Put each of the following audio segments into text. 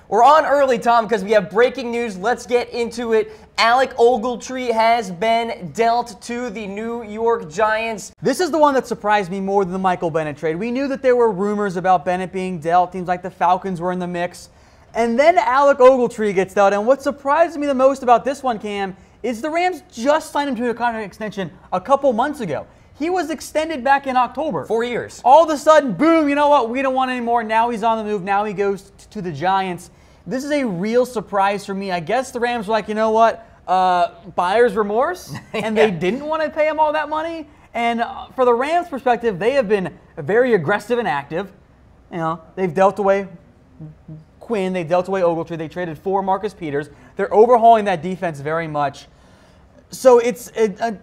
We're on early, Tom, because we have breaking news. Let's get into it. Alec Ogletree has been dealt to the New York Giants. This is the one that surprised me more than the Michael Bennett trade. We knew that there were rumors about Bennett being dealt. Teams like the Falcons were in the mix. And then Alec Ogletree gets dealt. And what surprised me the most about this one, Cam, is the Rams just signed him to a contract extension a couple months ago. He was extended back in October. 4 years. All of a sudden, boom, you know what? We don't want any more. Now he's on the move. Now he goes to the Giants. This is a real surprise for me. I guess the Rams were like, you know what? Buyer's remorse. And they didn't want to pay him all that money. And for the Rams' perspective, they have been very aggressive and active. You know, they've dealt away Quinn. They dealt away Ogletree. They traded for Marcus Peters. They're overhauling that defense very much. So it's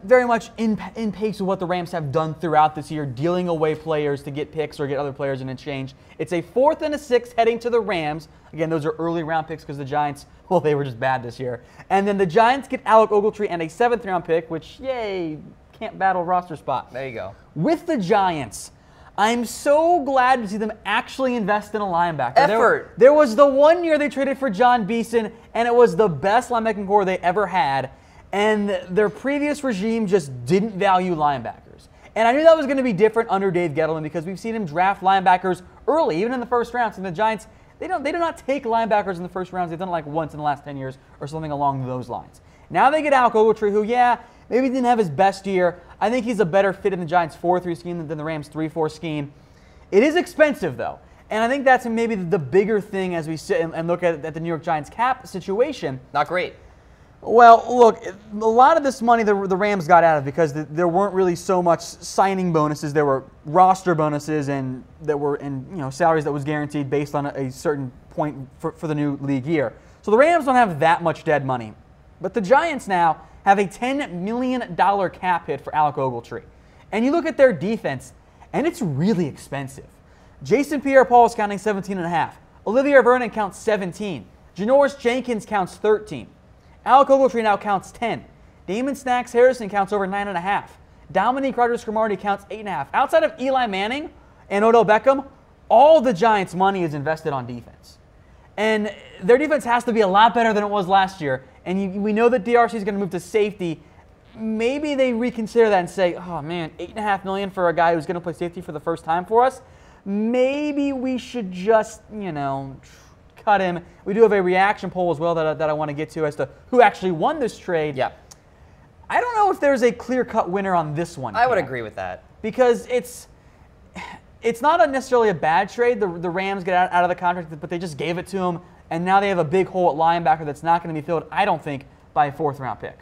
very much in pace with what the Rams have done throughout this year, dealing away players to get picks or get other players in exchange. It's a 4th and a 6th heading to the Rams. Again, those are early round picks because the Giants, well, they were just bad this year. And then the Giants get Alec Ogletree and a 7th round pick, which, yay, can't battle roster spot. There you go. With the Giants, I'm so glad to see them actually invest in a linebacker. Effort. There was the 1 year they traded for John Beeson, and it was the best linebacking core they ever had. And their previous regime just didn't value linebackers. And I knew that was going to be different under Dave Gettleman because we've seen him draft linebackers early, even in the first rounds. And the Giants, they do not take linebackers in the first rounds. They've done it like once in the last 10 years or something along those lines. Now they get Alec Ogletree, who, yeah, maybe didn't have his best year. I think he's a better fit in the Giants' 4-3 scheme than the Rams' 3-4 scheme. It is expensive, though. And I think that's maybe the bigger thing as we sit and look at the New York Giants cap situation. Not great. Well, look, a lot of this money the Rams got out of because there weren't really so much signing bonuses. There were roster bonuses and salaries that was guaranteed based on a certain point for the new league year. So the Rams don't have that much dead money. But the Giants now have a $10 million cap hit for Alec Ogletree. And you look at their defense, and it's really expensive. Jason Pierre-Paul is counting 17.5. Olivier Vernon counts 17. Janoris Jenkins counts 13. Alec Ogletree now counts 10. Damon Snacks Harrison counts over 9.5. Dominique Rodgers-Cromartie counts 8.5. Outside of Eli Manning and Odell Beckham, all the Giants' money is invested on defense. And their defense has to be a lot better than it was last year. And we know that DRC is going to move to safety. Maybe they reconsider that and say, oh man, $8.5 million for a guy who's going to play safety for the first time for us. Maybe we should just, cut him. We do have a reaction poll as well that I want to get to as to who actually won this trade. Yeah. I don't know if there's a clear-cut winner on this one. I would agree with that. Because it's not necessarily a bad trade. The Rams get out of the contract, but they just gave it to him, and now they have a big hole at linebacker that's not going to be filled, I don't think, by a 4th-round pick.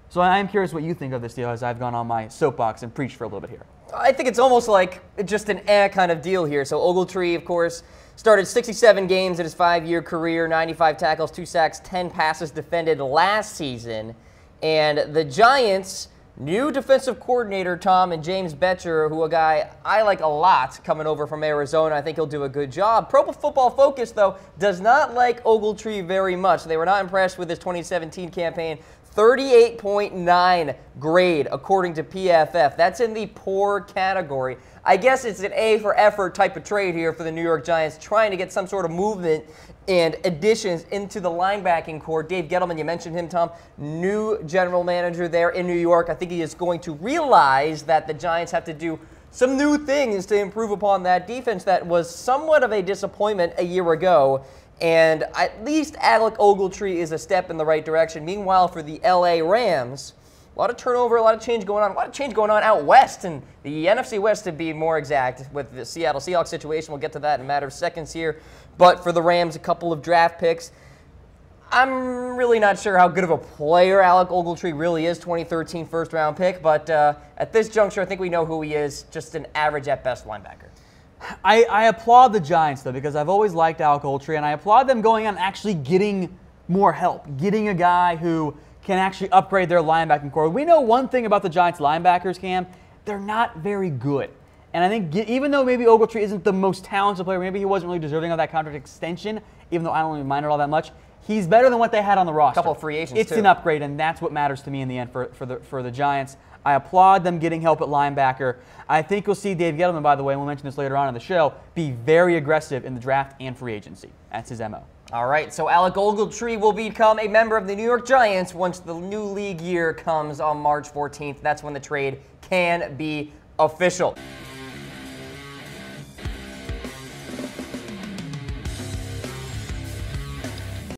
So I am curious what you think of this deal as I've gone on my soapbox and preached for a little bit here. I think it's almost like just an kind of deal here. So Ogletree, of course, started 67 games in his 5-year career, 95 tackles, 2 sacks, 10 passes defended last season. And the Giants' new defensive coordinator, Tom, and James Bettcher, who a guy I like a lot coming over from Arizona. I think he'll do a good job. Pro Football Focus, though, does not like Ogletree very much. They were not impressed with his 2017 campaign. 38.9 grade, according to PFF. That's in the poor category. I guess it's an A for effort type of trade here for the New York Giants, trying to get some sort of movement and additions into the linebacking core. Dave Gettleman, you mentioned him, Tom, new general manager there in New York. I think he is going to realize that the Giants have to do some new things to improve upon that defense that was somewhat of a disappointment a year ago. And at least Alec Ogletree is a step in the right direction. Meanwhile, for the LA Rams, a lot of turnover, a lot of change going on. A lot of change going on out west, and the NFC West to be more exact, with the Seattle Seahawks situation. We'll get to that in a matter of seconds here. But for the Rams, a couple of draft picks. I'm really not sure how good of a player Alec Ogletree really is, 2013 first-round pick. But at this juncture, I think we know who he is, just an average at best linebacker. I applaud the Giants, though, because I've always liked Alec Ogletree, and I applaud them going out and actually getting more help, getting a guy who can actually upgrade their linebacking core. We know one thing about the Giants linebackers, Cam, they're not very good. And I think even though maybe Ogletree isn't the most talented player, maybe he wasn't really deserving of that contract extension, even though I don't really mind it all that much, he's better than what they had on the roster. A couple of free agents, It's an upgrade, and that's what matters to me in the end for the Giants. I applaud them getting help at linebacker. I think you'll see Dave Gettleman, by the way, and we'll mention this later on in the show, be very aggressive in the draft and free agency. That's his MO. All right, so Alec Ogletree will become a member of the New York Giants once the new league year comes on March 14th. That's when the trade can be official.